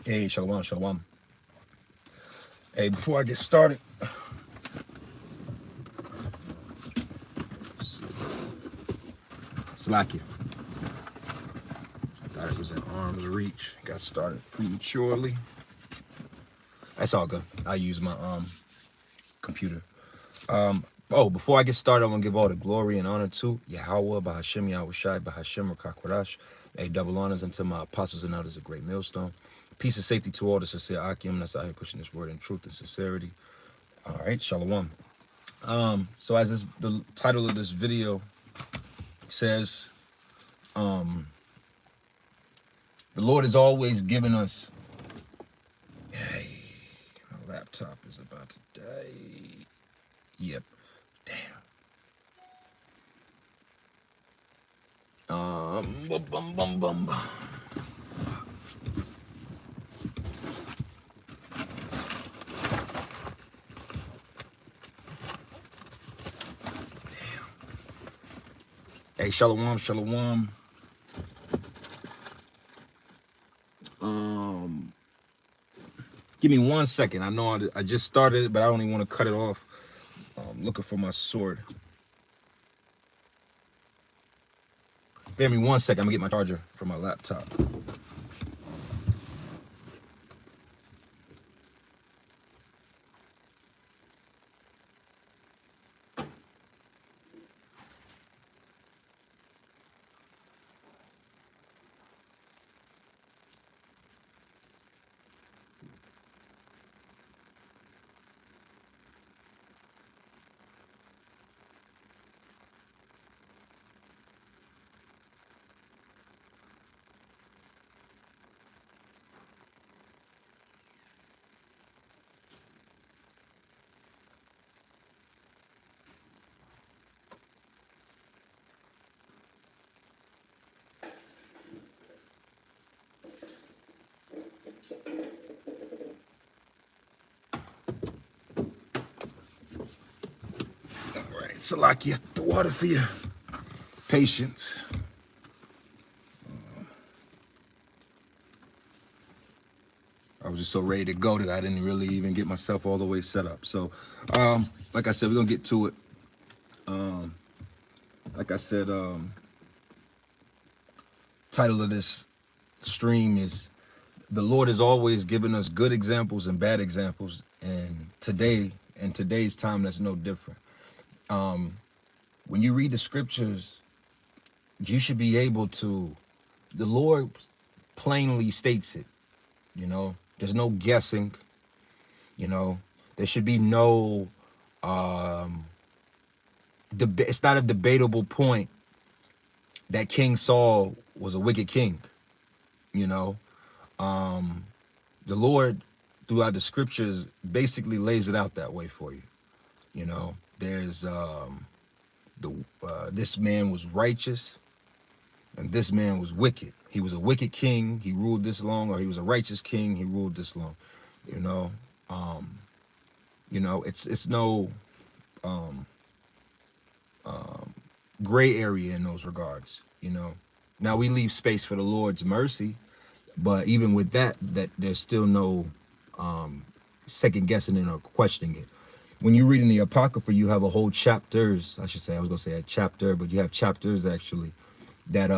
Hey, shalom, shalom. Hey, before I get started, Slakia. I thought it was in arm's reach. Got started prematurely. That's all good. I use my computer. Before I get started, I want to give all the glory and honor to Yahweh, Bahashim, Yahweh Shai, Bahashim, Rakakwarash. Hey, double honors unto my apostles and elders, a great millstone. Peace and safety to all the sincere Akim that's out here pushing this word in truth and sincerity. All right, shalom. So as the title of this video says, the Lord is always giving us. Hey, my laptop is about to die. Yep. Damn. Bum, bum, bum. Hey, shalom, shalom. Give me 1 second. I know I just started it, but I don't even want to cut it off. I'm looking for my sword. Give me 1 second. I'm gonna get my charger for my laptop. All right, Salakia, the water for your patience. I was just so ready to go that I didn't really even get myself all the way set up. So, like I said, we're gonna get to it. Like I said, title of this stream is "The Lord is always giving us good examples and bad examples," and in today's time, that's no different. When you read the scriptures, you should be able to. The Lord plainly states it. You know, there's no guessing. You know, there should be no it's not a debatable point that King Saul was a wicked king. You know, the Lord throughout the scriptures basically lays it out that way for you. You know, there's this man was righteous and this man was wicked. He was a wicked king, he ruled this long, or he was a righteous king, he ruled this long. You know, it's no gray area in those regards. You know, now we leave space for the Lord's mercy, but even with that there's still no second guessing it or questioning it. When you read in the Apocrypha, you have a whole chapters. I should say, I was gonna say a chapter, but you have chapters actually that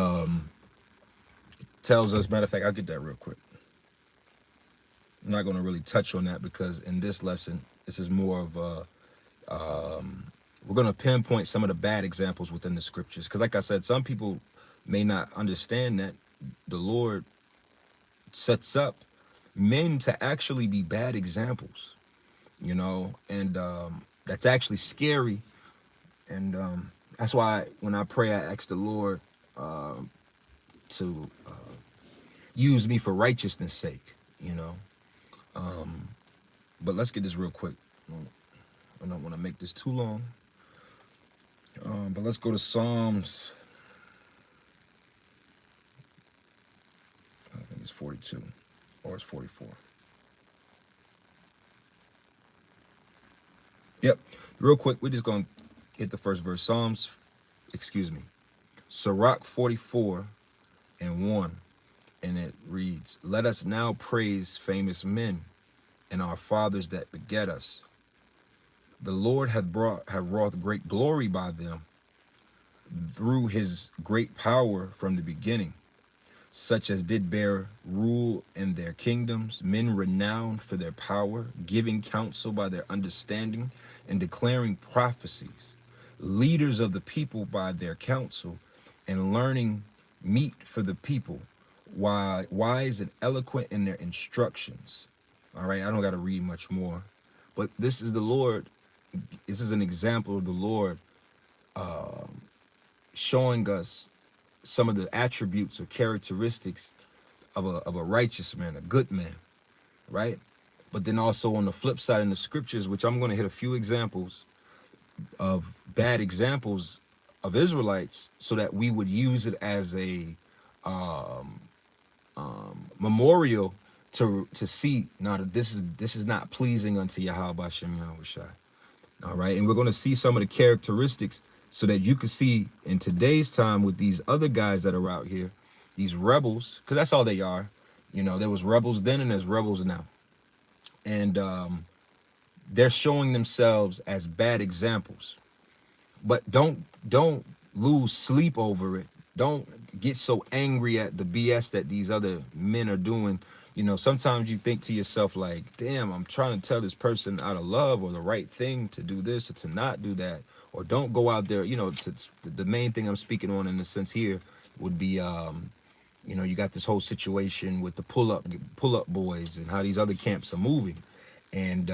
tells us. Matter of fact, I'll get that real quick. I'm not gonna really touch on that because in this lesson, this is more of a we're going to pinpoint some of the bad examples within the scriptures. Because like I said, some people may not understand that the Lord sets up men to actually be bad examples, you know, and that's actually scary. And that's why when I pray, I ask the Lord to use me for righteousness' sake, you know. But let's get this real quick. I don't want to make this too long. But let's go to Psalms. I think it's 42 or it's 44. Yep. Real quick, we're just going to hit the first verse. Sirach 44 and 1. and it reads, "Let us now praise famous men and our fathers that beget us. The Lord have wrought great glory by them through his great power from the beginning, such as did bear rule in their kingdoms, men renowned for their power, giving counsel by their understanding, and declaring prophecies, leaders of the people by their counsel, and learning meet for the people, wise and eloquent in their instructions." All right, I don't got to read much more, but this is the Lord. This is an example of the Lord showing us some of the attributes or characteristics of a righteous man, a good man, right? But then also on the flip side in the scriptures, which I'm going to hit a few examples of bad examples of Israelites, so that we would use it as a memorial to see now that this is not pleasing unto Yahweh Bashem Yahushai. All right, and we're going to see some of the characteristics so that you can see in today's time with these other guys that are out here, these rebels, because that's all they are. You know, there was rebels then and there's rebels now. And they're showing themselves as bad examples. But don't lose sleep over it. Don't get so angry at the BS that these other men are doing. You know, sometimes you think to yourself like, damn, I'm trying to tell this person out of love or the right thing to do this or to not do that. Or don't go out there, you know, the main thing I'm speaking on in the sense here would be, you know, you got this whole situation with the pull-up boys and how these other camps are moving. And,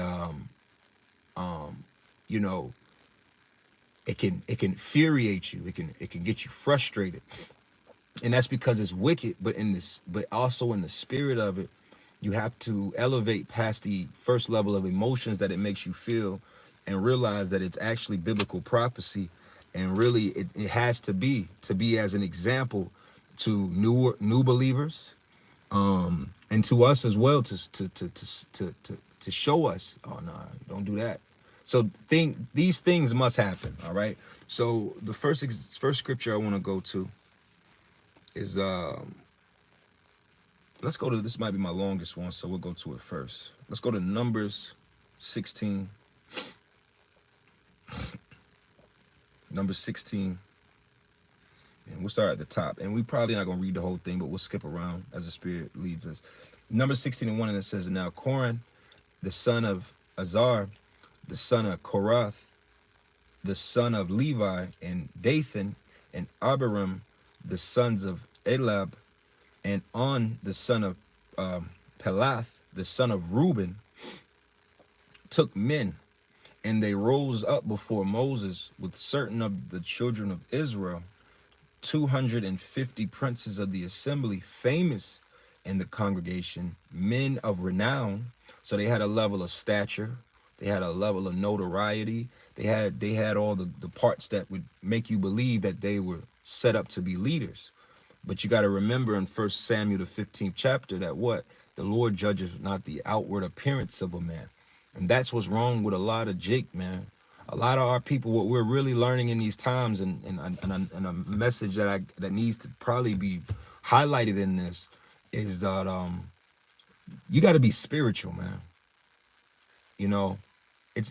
you know, it can infuriate you. It can get you frustrated. And that's because it's wicked, but also in the spirit of it, you have to elevate past the first level of emotions that it makes you feel and realize that it's actually biblical prophecy. And really it has to be as an example to new believers, and to us as well, to show us, oh no, don't do that. So these things must happen. All right. So the first scripture I want to go to is let's go to, this might be my longest one, so we'll go to it first. Let's go to Numbers 16. Numbers 16. And we'll start at the top. And we probably not going to read the whole thing, but we'll skip around as the Spirit leads us. Numbers 16:1, and it says, "Now Koran, the son of Azar, the son of Korath, the son of Levi, and Dathan, and Abiram, the sons of Elab, and On, the son of Pelath, the son of Reuben, took men, and they rose up before Moses with certain of the children of Israel, 250 princes of the assembly, famous in the congregation, men of renown." So they had a level of stature, they had a level of notoriety, they had all the parts that would make you believe that they were set up to be leaders. But you got to remember in 1 Samuel, the 15th chapter, that what? The Lord judges not the outward appearance of a man. And that's what's wrong with a lot of Jake, man. A lot of our people, what we're really learning in these times, and a message that needs to probably be highlighted in this, is that you got to be spiritual, man. You know, it's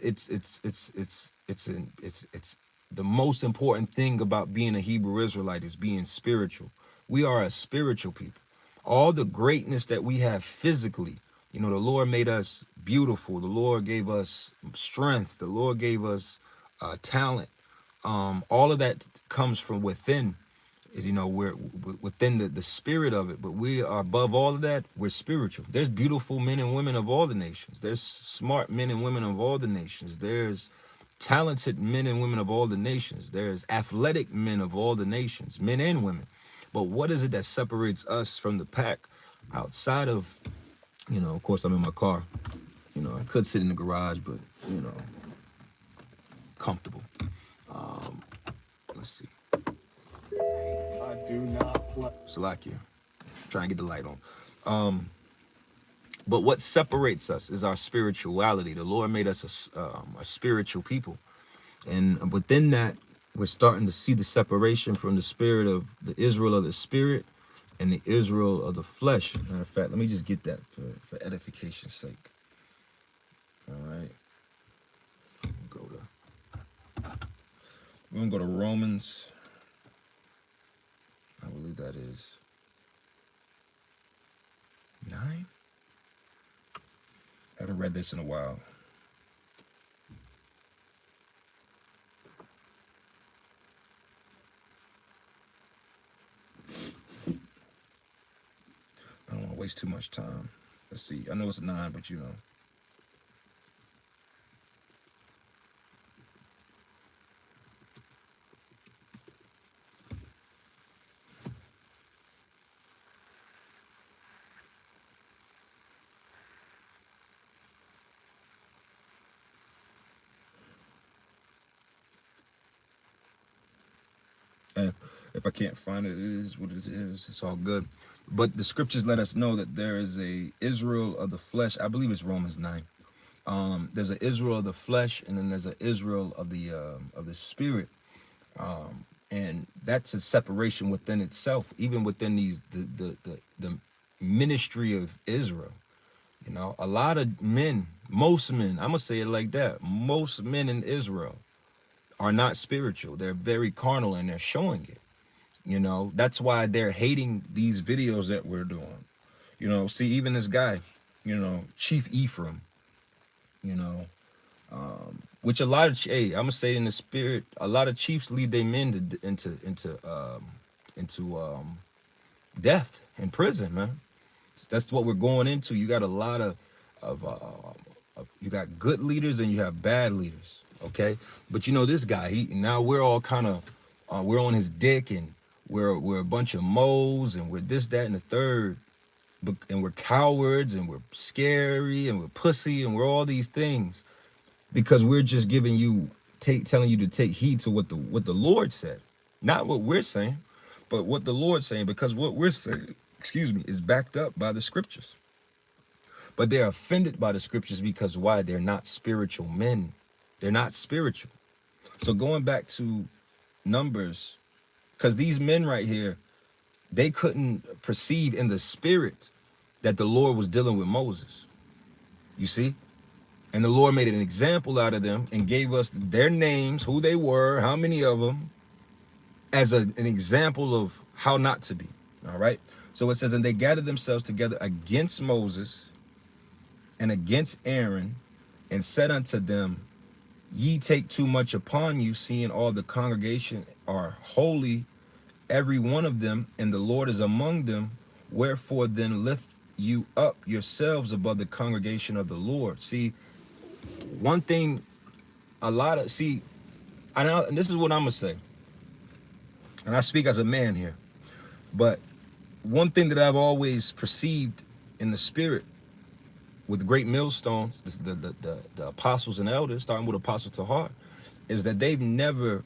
the most important thing about being a Hebrew Israelite is being spiritual. We are a spiritual people. All the greatness that we have physically, you know, the Lord made us beautiful. The Lord gave us strength. The Lord gave us talent. All of that comes from within. Is, you know, we're within the spirit of it. But we are above all of that. We're spiritual. There's beautiful men and women of all the nations. There's smart men and women of all the nations. There's talented men and women of all the nations. There's athletic men of all the nations, men and women. But what is it that separates us from the pack outside of, you know, of course, I'm in my car. You know, I could sit in the garage, but, you know, comfortable. Let's see. I do not play. Salakia. Trying to get the light on. But what separates us is our spirituality. The Lord made us a spiritual people. And within that, we're starting to see the separation from the spirit of the Israel of the spirit and the Israel of the flesh. Matter of fact, let me just get that for edification's sake. All right. We're gonna go to Romans. I believe that is 9. I haven't read this in a while. I don't want to waste too much time. Let's see. I know it's 9, but you know. And if I can't find it, it is what it is. It's all good. But the scriptures let us know that there is a Israel of the flesh. I believe it's Romans 9. There's an Israel of the flesh, and then there's an Israel of the spirit. And that's a separation within itself, even within these the ministry of Israel. You know, a lot of men, most men, I'm gonna say it like that. Most men in Israel are not spiritual. They're very carnal, and they're showing it. You know, that's why they're hating these videos that we're doing. You know, see, even this guy, you know, Chief Ephraim, you know, which a lot of, hey, I'm gonna say in the spirit, a lot of chiefs lead their men into death in prison, man. That's what we're going into. You got a lot of you got good leaders and you have bad leaders, okay? But you know, this guy, now we're all kind of we're on his dick, and we're a bunch of moles, and we're this, that, and the third, and we're cowards, and we're scary, and we're pussy, and we're all these things because we're just giving you, telling you to take heed to what the Lord said, not what we're saying, but what the Lord's saying, because what we're saying, excuse me, is backed up by the scriptures. But they're offended by the scriptures because why? They're not spiritual men. They're not spiritual. So going back to Numbers, because these men right here, they couldn't perceive in the spirit that the Lord was dealing with Moses. You see? And the Lord made an example out of them and gave us their names, who they were, how many of them, as an example of how not to be. All right? So it says, and they gathered themselves together against Moses and against Aaron, and said unto them, ye take too much upon you, seeing all the congregation are holy, every one of them, and the Lord is among them. Wherefore then lift you up yourselves above the congregation of the Lord. See, one thing, and this is what I'm gonna say, and I speak as a man here, but one thing that I've always perceived in the spirit with great millstones, the apostles and elders, starting with Apostle Tahar, is that they've never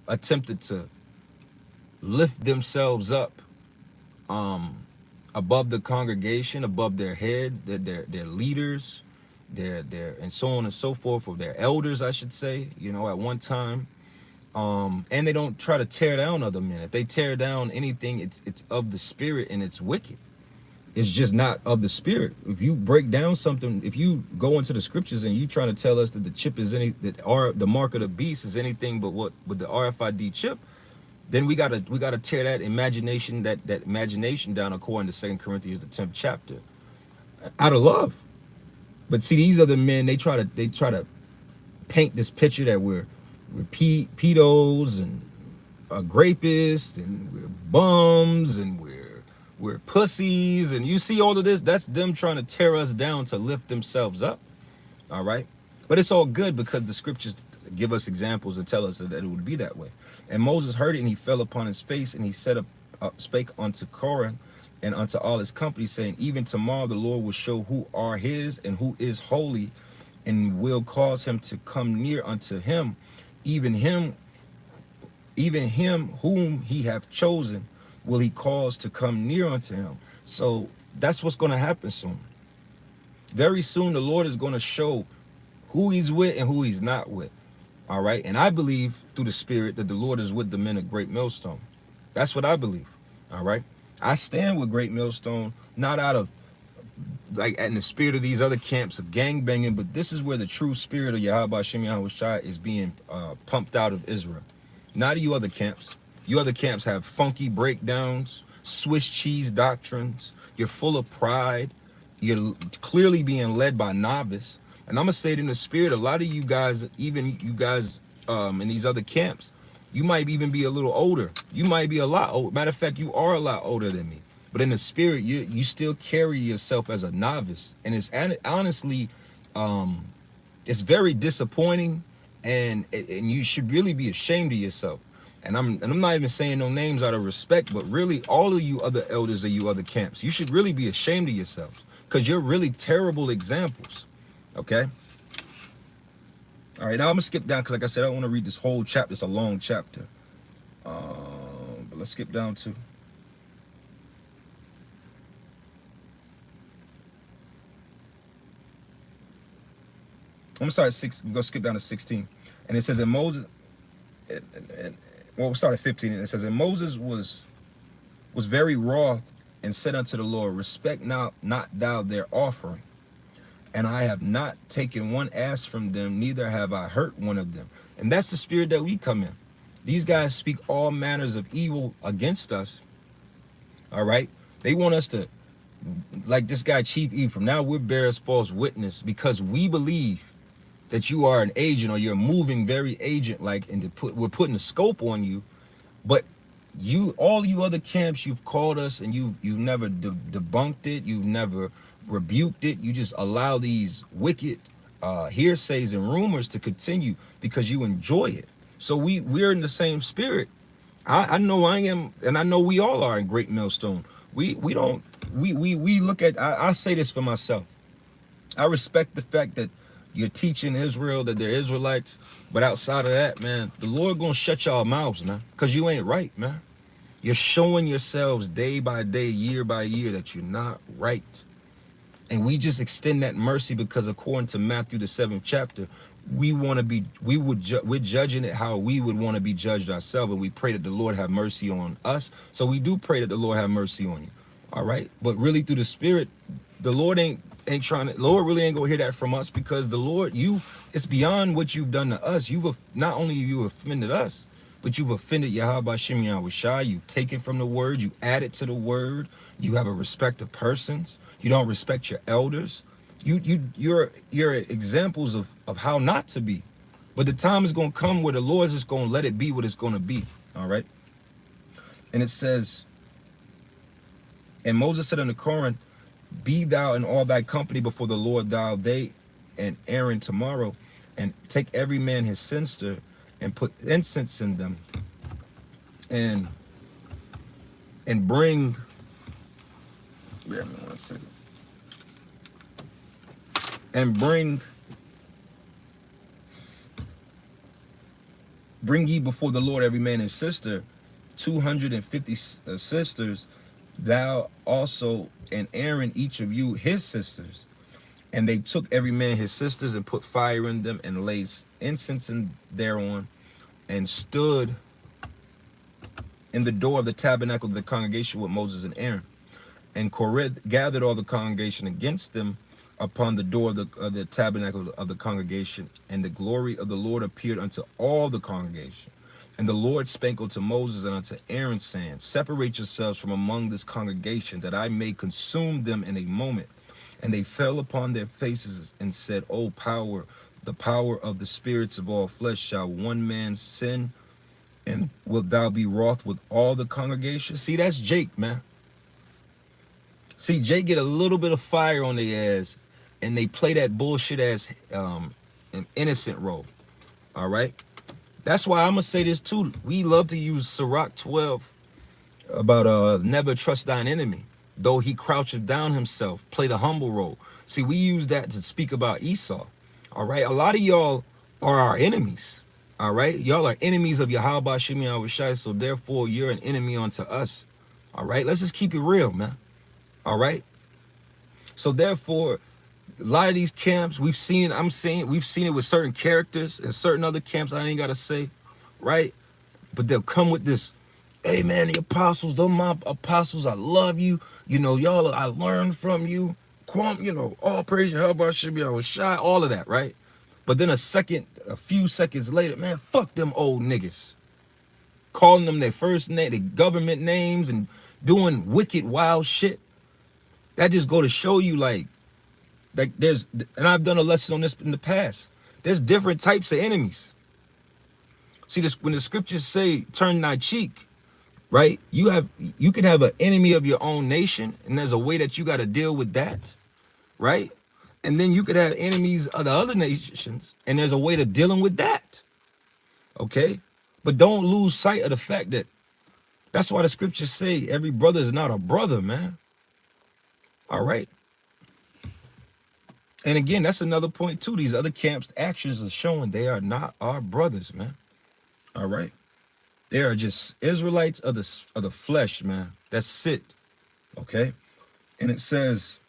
attempted to lift themselves up above the congregation, above their heads, their leaders, their and so on and so forth, or their elders, I should say, you know, at one time. And they don't try to tear down other men. If they tear down anything, it's of the spirit and it's wicked. It's just not of the spirit. If you break down something, if you go into the scriptures and you trying to tell us that the chip is the mark of the beast is anything but what with the RFID chip, then we gotta tear that imagination down according to 2 Corinthians the 10th chapter, out of love. But see, these other men, they try to paint this picture that we're pedos and grapists and we're bums and we're pussies, and you see all of this, that's them trying to tear us down to lift themselves up. All right, but it's all good because the scriptures give us examples and tell us that it would be that way. And Moses heard it, and he fell upon his face, and he spake unto Korah and unto all his company, saying, even tomorrow the Lord will show who are his and who is holy, and will cause him to come near unto him, even him whom he hath chosen will he cause to come near unto him. So that's what's going to happen soon. Very soon the Lord is going to show who he's with and who he's not with. All right. And I believe through the spirit that the Lord is with the men of Great Millstone. That's what I believe. All right. I stand with Great Millstone, not out of like in the spirit of these other camps of gang banging, but this is where the true spirit of Yahweh Shem Yahweh Shai is being pumped out of Israel. Not you other camps. You other camps have funky breakdowns, Swiss cheese doctrines. You're full of pride. You're clearly being led by novice. And I'm gonna say it in the spirit, a lot of you guys, even you guys in these other camps, you might even be a little older. You might be a lot older. Matter of fact, you are a lot older than me. But in the spirit, you still carry yourself as a novice. And it's honestly, it's very disappointing, and you should really be ashamed of yourself. And I'm not even saying no names out of respect, but really all of you other elders of you other camps, you should really be ashamed of yourselves, because you're really terrible examples. Okay. All right, now I'm gonna skip down because, like I said, I don't want to read this whole chapter. It's a long chapter. But let's skip down to. I'm gonna start at 6. We're gonna skip down to 16, and it says, "And Moses," well, we'll start at 15, and it says, "And Moses was very wroth, and said unto the Lord, Respect now not thou their offering, and I have not taken one ass from them, neither have I hurt one of them." And that's the spirit that we come in. These guys speak all manners of evil against us. All right, they want us to, like this guy Chief Ephraim. Now we're bearers false witness because we believe that you are an agent, or you're moving very agent like, and we're putting a scope on you. But all you other camps, you've called us, and you've never debunked it, you've never rebuked it. You just allow these wicked hearsays and rumors to continue because you enjoy it. So we're in the same spirit. I know I am, and I know we all are in Great Millstone. We look at, I say this for myself. I respect the fact that you're teaching Israel that they're Israelites, but outside of that, man, the Lord gonna shut y'all mouths, man, because you ain't right, man. You're showing yourselves day by day, year by year, that you're not right. And we just extend that mercy because according to Matthew the 7th chapter, we're judging it how we would want to be judged ourselves, and we pray that the Lord have mercy on us. So we do pray that the Lord have mercy on you. All right, but really through the spirit, the Lord ain't trying to. Lord really ain't gonna hear that from us, because the Lord, it's beyond what you've done to us. Not only have you offended us, but you've offended Yahweh Shem Yahweh Shai. You've taken from the word, you added to the word. You have a respect of persons. You don't respect your elders. You're examples of how not to be. But the time is gonna come where the Lord's just gonna let it be what it's gonna be. All right. And it says, "And Moses said unto Korah, Be thou in all thy company before the Lord, they and Aaron tomorrow, and take every man his censer, and put incense in them, and bring." Bear me 1 second. "And bring ye before the Lord every man his sister, 250 sisters, thou also and Aaron, each of you his sisters. And they took every man his sisters, and put fire in them, and laid incense in thereon, and stood in the door of the tabernacle of the congregation with Moses and Aaron. And Korah gathered all the congregation against them upon the door of the tabernacle of the congregation, and the glory of the Lord appeared unto all the congregation. And the Lord spake unto Moses and unto Aaron, saying, Separate yourselves from among this congregation, that I may consume them in a moment. And they fell upon their faces and said, O power, the power of the spirits of all flesh, shall one man sin, and wilt thou be wroth with all the congregation?" See, that's Jake, man. See, Jake get a little bit of fire on their ass, and they play that bullshit ass an innocent role. All right. That's why I'm gonna say this too. We love to use Sirach 12 about never trust thine enemy, though he croucheth down himself. Play the humble role. See, we use that to speak about Esau. All right. A lot of y'all are our enemies. All right. Y'all are enemies of Yahweh Shem Yahweh Shai, so therefore you're an enemy unto us. All right. Let's just keep it real, man. All right. So therefore, a lot of these camps, we've seen it with certain characters and certain other camps. I ain't got to say, right? But they'll come with this Hey man, the apostles, they're my apostles. I love you. You know, y'all, I learned from you. You know, all praise your help. I should be. I was shy. All of that, right? But then a few seconds later, man, fuck them old niggas. Calling them their first name, their government names, and doing wicked, wild shit. That just go to show you, like there's, and I've done a lesson on this in the past. There's different types of enemies. See, this when the scriptures say, "Turn thy cheek," right? You can have an enemy of your own nation, and there's a way that you got to deal with that, right? And then you could have enemies of the other nations, and there's a way to dealing with that. Okay? But don't lose sight of the fact that that's why the scriptures say every brother is not a brother, man. All right. And again, that's another point too. These other camps' actions are showing they are not our brothers, man. All right. They are just Israelites of the flesh, man. That's it. Okay. And it says,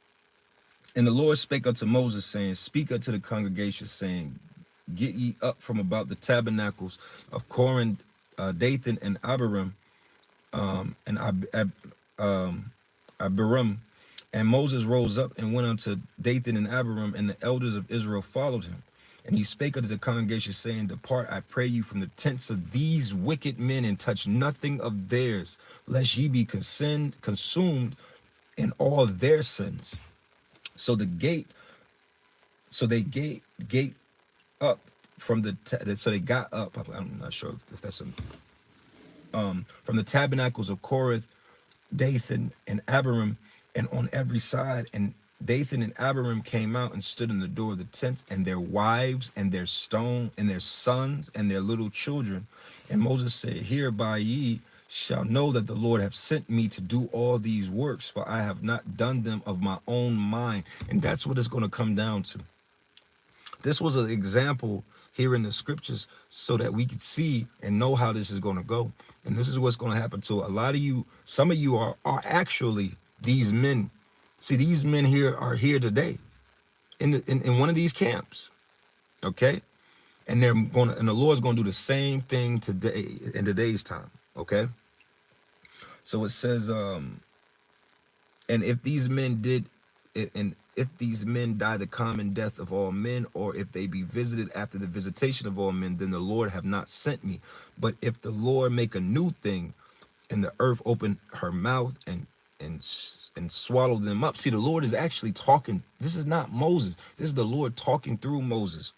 and the Lord spake unto Moses, saying, speak unto the congregation, saying, get ye up from about the tabernacles of Corinth, Dathan, and Abiram, and Abiram. And Moses rose up and went unto Dathan and Abiram, and the elders of Israel followed him. And he spake unto the congregation, saying, depart, I pray you, from the tents of these wicked men, and touch nothing of theirs, lest ye be consumed in all their sins. So the gate, so they gate up from so they got up. I'm not sure if that's from the tabernacles of Corinth, Dathan, and Abiram, and on every side. And Dathan and Abiram came out and stood in the door of the tents, and their wives, and their sons, and their little children. And Moses said, hereby ye shall know that the Lord have sent me to do all these works, for I have not done them of my own mind. And that's what it's going to come down to. This was an example here in the scriptures so that we could see and know how this is going to go. And this is what's going to happen to a lot of you. Some of you are actually these men. See, these men here are here today in one of these camps. Okay. And and the Lord's going to do the same thing today in today's time. Okay. So it says, and if these men if these men die the common death of all men, or if they be visited after the visitation of all men, then the Lord have not sent me. But if the Lord make a new thing, and the earth open her mouth and swallow them up. See, the Lord is actually talking. This is not Moses. This is the Lord talking through Moses.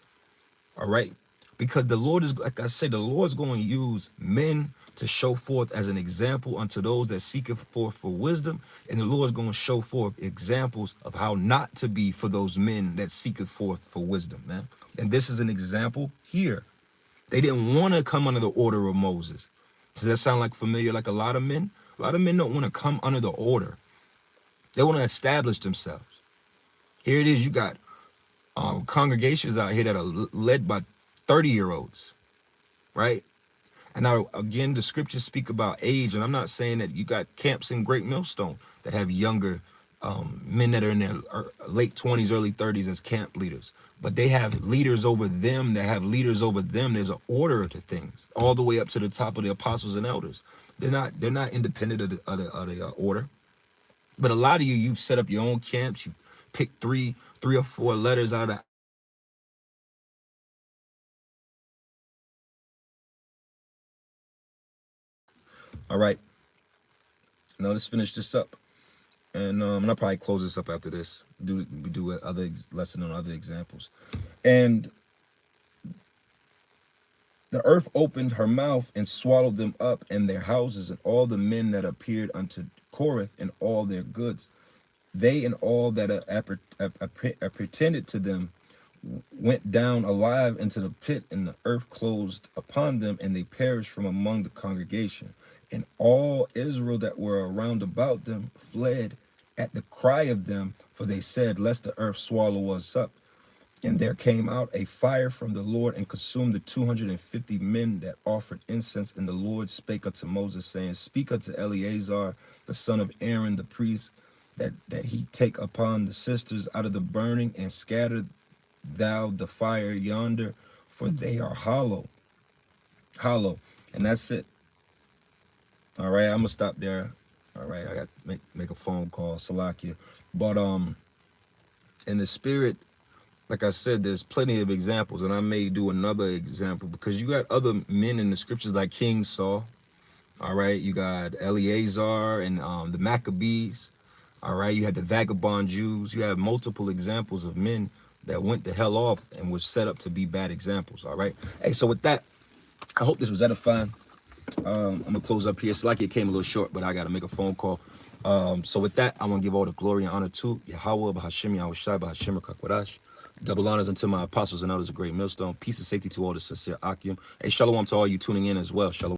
All right. Because the Lord is, like I said, the Lord's going to use men to show forth as an example unto those that seeketh forth for wisdom. And the Lord's going to show forth examples of how not to be for those men that seeketh forth for wisdom, man. And this is an example here. They didn't want to come under the order of Moses. Does that sound like familiar? Like a lot of men? A lot of men don't want to come under the order. They want to establish themselves. Here it is. You got congregations out here that are led by 30-year-olds, right? And now, again, the scriptures speak about age, and I'm not saying that you got camps in Great Millstone that have younger men that are in their late 20s, early 30s as camp leaders, but they have leaders over them that have leaders over them. There's an order to things all the way up to the top of the apostles and elders. They're not independent of the order. But a lot of you've set up your own camps. You pick three or four letters out of the all right. Now let's finish this up. And I'll probably close this up after this. We do other lesson on other examples. And the earth opened her mouth and swallowed them up, and their houses, and all the men that appeared unto Corinth, and all their goods. They and all that pretended to them went down alive into the pit, and the earth closed upon them, and they perished from among the congregation. And all Israel that were around about them fled at the cry of them, for they said, lest the earth swallow us up. And there came out a fire from the Lord and consumed the 250 men that offered incense. And the Lord spake unto Moses, saying, speak unto Eleazar, the son of Aaron, the priest, that he take upon the sisters out of the burning, and scatter thou the fire yonder, for they are hollow. And that's it. All right, I'm gonna stop there. All right, I got to make a phone call, Salakia. But in the spirit, like I said, there's plenty of examples, and I may do another example because you got other men in the scriptures like King Saul. All right, you got Eleazar and the Maccabees. All right, you had the vagabond Jews. You have multiple examples of men that went the hell off and were set up to be bad examples. All right. Hey, so with that, I hope this was edifying. I'm gonna close up here. It's like it came a little short, but I gotta make a phone call. So with that, I want to give all the glory and honor to Yahweh, Bahashim, Yahushai, Bahashim, Kakwadash. Double honors unto my apostles and others, a great millstone. Peace and safety to all the sincere Akim. Hey, shalom to all you tuning in as well. Shalom.